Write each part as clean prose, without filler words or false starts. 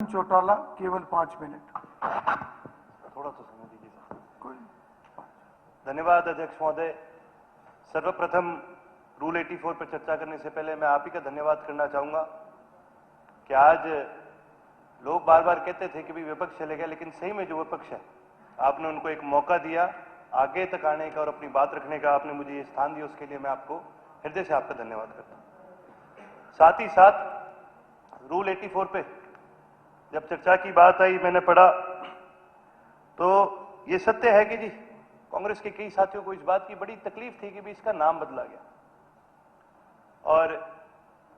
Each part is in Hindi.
चौटाला केवल 5 मिनट। थोड़ा तो समय दीजिए सर। कोई धन्यवाद अध्यक्ष महोदय। सर्वप्रथम रूल 84 पर चर्चा करने से पहले मैं आप ही का धन्यवाद करना चाहूंगा कि आज लोग बार बार कहते थे कि भी विपक्ष चले गए, लेकिन सही में जो विपक्ष है आपने उनको एक मौका दिया आगे तक आने का और अपनी बात रखने का, आपने मुझे ये स्थान दिया, उसके लिए मैं आपको हृदय से आपका धन्यवाद करता हूं। साथ ही साथ रूल 84 पे जब चर्चा की बात आई, मैंने पढ़ा तो ये सत्य है कि जी कांग्रेस के कई साथियों को इस बात की बड़ी तकलीफ थी कि भी इसका नाम बदला गया, और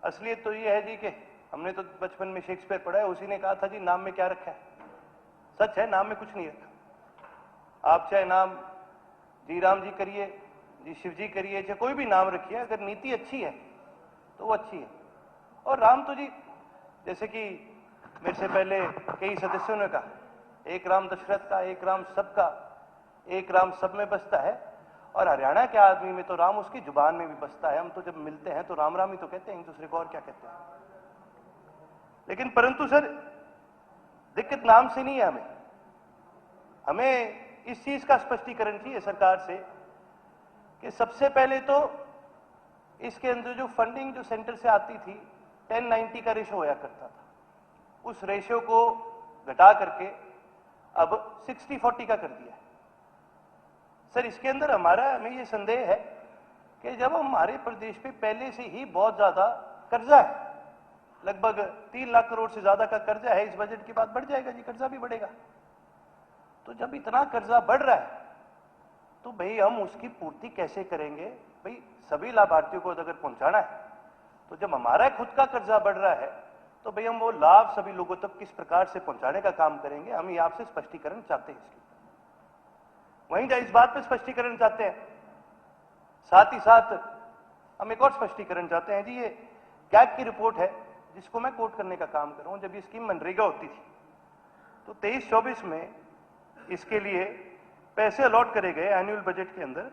असलियत तो ये है जी कि हमने तो बचपन में शेक्सपियर पढ़ा है, उसी ने कहा था जी नाम में क्या रखा है। सच है, नाम में कुछ नहीं रखा। आप चाहे नाम जी राम जी करिए, जी शिव जी करिए, चाहे कोई भी नाम रखिए, अगर नीति अच्छी है तो वो अच्छी है। और राम तो जी जैसे कि मेरे से पहले कई सदस्यों ने कहा, एक राम दशरथ का, एक राम सबका, एक राम सब में बसता है, और हरियाणा के आदमी में तो राम उसकी जुबान में भी बसता है। हम तो जब मिलते हैं तो राम राम ही तो कहते हैं एक दूसरे को, और क्या कहते हैं। लेकिन परंतु सर दिक्कत नाम से नहीं है, हमें इस चीज का स्पष्टीकरण चाहिए सरकार से कि सबसे पहले तो इसके अंदर जो फंडिंग जो सेंटर से आती थी 1090 का रेशो होया करता था, उस रेशियो को घटा करके अब 60-40 का कर दिया है। सर इसके अंदर हमें ये संदेह है कि जब हमारे प्रदेश पे पहले से ही बहुत ज्यादा कर्जा है, लगभग 3 लाख करोड़ से ज्यादा का कर्जा है, इस बजट के बाद बढ़ जाएगा जी, कर्जा भी बढ़ेगा। तो जब इतना कर्जा बढ़ रहा है तो भाई हम उसकी पूर्ति कैसे करेंगे। भाई सभी लाभार्थियों को अगर पहुंचाना है तो जब हमारा खुद का कर्जा बढ़ रहा है तो भाई हम वो लाभ सभी लोगों तक किस प्रकार से पहुंचाने का काम करेंगे। हम ये आपसे स्पष्टीकरण चाहते हैं इसके। वहीं जब इस बात पे स्पष्टीकरण चाहते हैं, साथ ही साथ हम एक और स्पष्टीकरण चाहते हैं जी। ये कैग की रिपोर्ट है जिसको मैं कोट करने का काम कर रहा हूं। जब ये स्कीम मनरेगा होती थी तो 23-24 में इसके लिए पैसे अलॉट करे गए एनुअल बजट के अंदर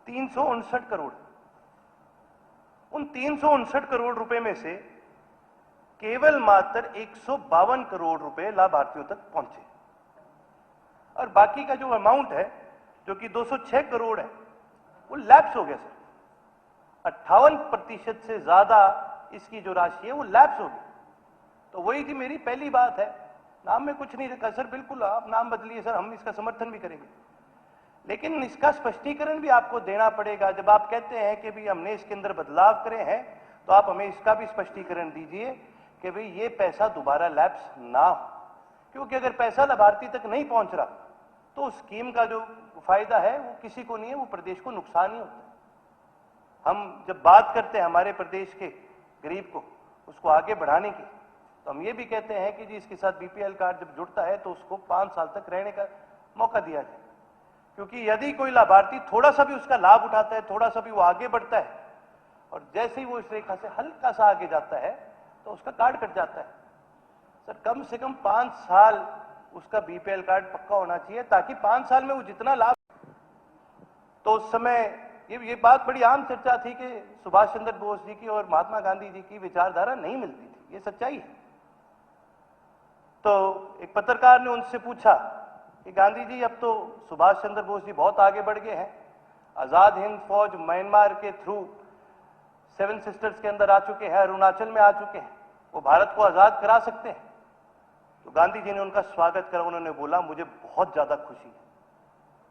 359 करोड़। उन 359 करोड़ रुपए में से केवल मात्र 152 करोड़ रुपए लाभार्थियों तक पहुंचे, और बाकी का जो अमाउंट है जो कि 206 करोड़ है वो लैप्स हो गया सर। 58% से ज्यादा इसकी जो राशि है वो लैप्स हो गई। तो वही थी मेरी पहली बात है, नाम में कुछ नहीं रखा सर, बिल्कुल आप नाम बदलिए सर, हम इसका समर्थन भी करेंगे, लेकिन इसका स्पष्टीकरण भी आपको देना पड़ेगा। जब आप कहते हैं कि भी हमने इसके अंदर बदलाव करे हैं तो आप हमें इसका भी स्पष्टीकरण दीजिए कि भाई ये पैसा दोबारा लैप्स ना हो, क्योंकि अगर पैसा लाभार्थी तक नहीं पहुंच रहा तो उस स्कीम का जो फायदा है वो किसी को नहीं है, वो प्रदेश को नुकसान ही होता है। हम जब बात करते हैं हमारे प्रदेश के गरीब को उसको आगे बढ़ाने की, तो हम ये भी कहते हैं कि जी इसके साथ बीपीएल कार्ड जब जुड़ता है तो उसको 5 साल तक रहने का मौका दिया जाए, क्योंकि यदि कोई लाभार्थी थोड़ा सा भी उसका लाभ उठाता है, थोड़ा सा भी वो आगे बढ़ता है, और जैसे ही वो इस रेखा से हल्का सा आगे जाता है तो उसका कार्ड कट जाता है। सर कम से कम 5 साल उसका बीपीएल कार्ड पक्का होना चाहिए, ताकि 5 साल में वो जितना लाभ। तो उस समय ये बात बड़ी आम चर्चा थी कि सुभाष चंद्र बोस जी की और महात्मा गांधी जी की विचारधारा नहीं मिलती थी, ये सच्चाई है। तो एक पत्रकार ने उनसे पूछा कि गांधी जी अब तो सुभाष चंद्र बोस जी बहुत आगे बढ़ गए हैं, आजाद हिंद फौज म्यांमार के थ्रू 7 सिस्टर्स के अंदर आ चुके हैं, अरुणाचल में आ चुके हैं, वो भारत को आजाद करा सकते हैं। तो गांधी जी ने उनका स्वागत करा, उन्होंने बोला मुझे बहुत ज्यादा खुशी है।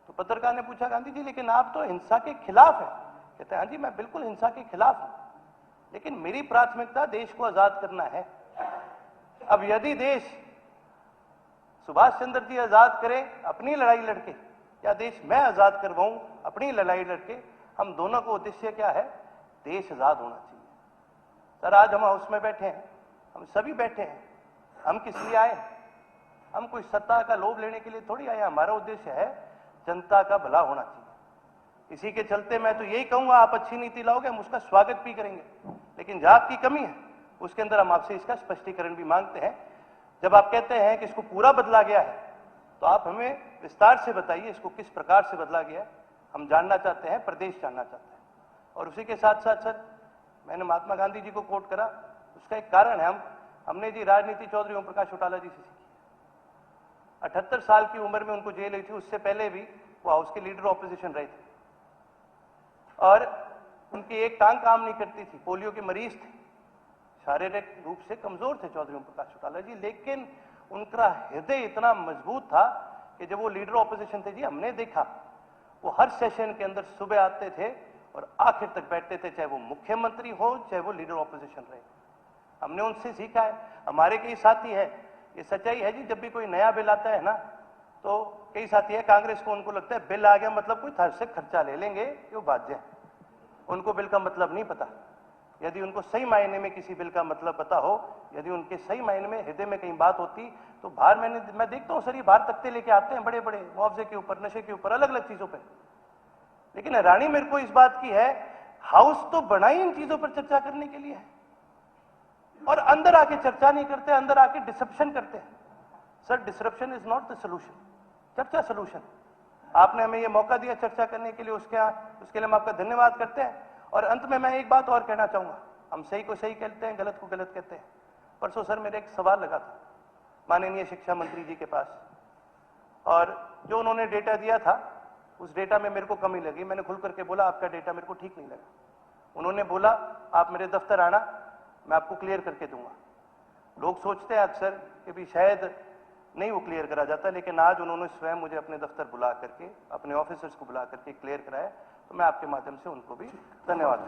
तो पत्रकार ने पूछा गांधी जी लेकिन आप तो हिंसा के खिलाफ हैं। कहते हैं हाँ जी मैं बिल्कुल हिंसा के खिलाफ हूं, लेकिन मेरी प्राथमिकता देश को आजाद करना है। अब यदि देश सुभाष चंद्र जी आजाद करें अपनी लड़ाई लड़के, या देश मैं आजाद करवाऊं अपनी लड़ाई लड़के, हम दोनों को उद्देश्य क्या है, देश आजाद होना चाहिए। सर आज हम हाउस में बैठे हैं, हम सभी बैठे हैं, हम किस लिए आए? हम कोई सत्ता का लोभ लेने के लिए थोड़ी आए। हमारा उद्देश्य है जनता का भला होना चाहिए। इसी के चलते मैं तो यही कहूंगा आप अच्छी नीति लाओगे, हम उसका स्वागत भी करेंगे, लेकिन जहां आपकी कमी है उसके अंदर हम आपसे इसका स्पष्टीकरण भी मांगते हैं। जब आप कहते हैं कि इसको पूरा बदला गया है तो आप हमें विस्तार से बताइए इसको किस प्रकार से बदला गया है, हम जानना चाहते हैं, प्रदेश जानना चाहता है। और उसी के साथ साथ सर मैंने महात्मा गांधी जी को कोट करा, उसका एक कारण है, हमने जी राजनीति चौधरी ओम प्रकाश चौटाला जी से सीखी। 78 साल की उम्र में उनको जेल हुई थी, उससे पहले भी वो हाउस के लीडर ऑपोजिशन रहे थे और उनकी एक टांग काम नहीं करती थी, पोलियो के मरीज थे, शारीरिक रूप से कमजोर थे चौधरी ओम प्रकाश चौटाला जी, लेकिन उनका हृदय इतना मजबूत था कि जब वो लीडर ऑपोजिशन थे जी, हमने देखा वो हर सेशन के अंदर सुबह आते थे और आखिर तक बैठते थे, चाहे वो मुख्यमंत्री हो चाहे वो लीडर ऑपोजिशन रहे। हमने उनसे सीखा है। हमारे कई साथी है, ये सच्चाई है जी, जब भी कोई नया बिल आता है ना, तो कई साथी है कांग्रेस को, उनको लगता है बिल आ गया मतलब कोई थर से खर्चा ले लेंगे, ये बात जाए, उनको बिल का मतलब नहीं पता। यदि उनको सही मायने में किसी बिल का मतलब पता हो, यदि उनके सही मायने में हृदय में कहीं बात होती, तो बाहर मैं देखता हूं सर, ये बाहर तख्ते लेके आते हैं बड़े बड़े, मुआवजे के ऊपर, नशे के ऊपर, अलग अलग चीजों पर। लेकिन हैरानी मेरे को इस बात की है, हाउस तो बना ही इन चीजों पर चर्चा करने के लिए है और अंदर आके चर्चा नहीं करते, अंदर आके डिसरप्शन करते हैं। Sir, disruption is not the solution, चर्चा सोल्यूशन। आपने हमें ये मौका दिया चर्चा करने के लिए, उसके लिए हम आपका धन्यवाद करते हैं। और अंत में मैं एक बात और कहना चाहूंगा, हम सही को सही कहते हैं, गलत को गलत कहते हैं। परसों सर मेरे एक सवाल लगा था माननीय शिक्षा मंत्री जी के पास, और जो उन्होंने डेटा दिया था उस डेटा में मेरे को कमी लगी। मैंने खुल करके बोला आपका डेटा मेरे को ठीक नहीं लगा। उन्होंने बोला आप मेरे दफ्तर आना, मैं आपको क्लियर करके दूंगा। लोग सोचते हैं अक्सर कि भी शायद नहीं वो क्लियर करा जाता, लेकिन आज उन्होंने स्वयं मुझे अपने दफ्तर बुला करके, अपने ऑफिसर्स को बुला करके क्लियर कराया, तो मैं आपके माध्यम से उनको भी धन्यवाद।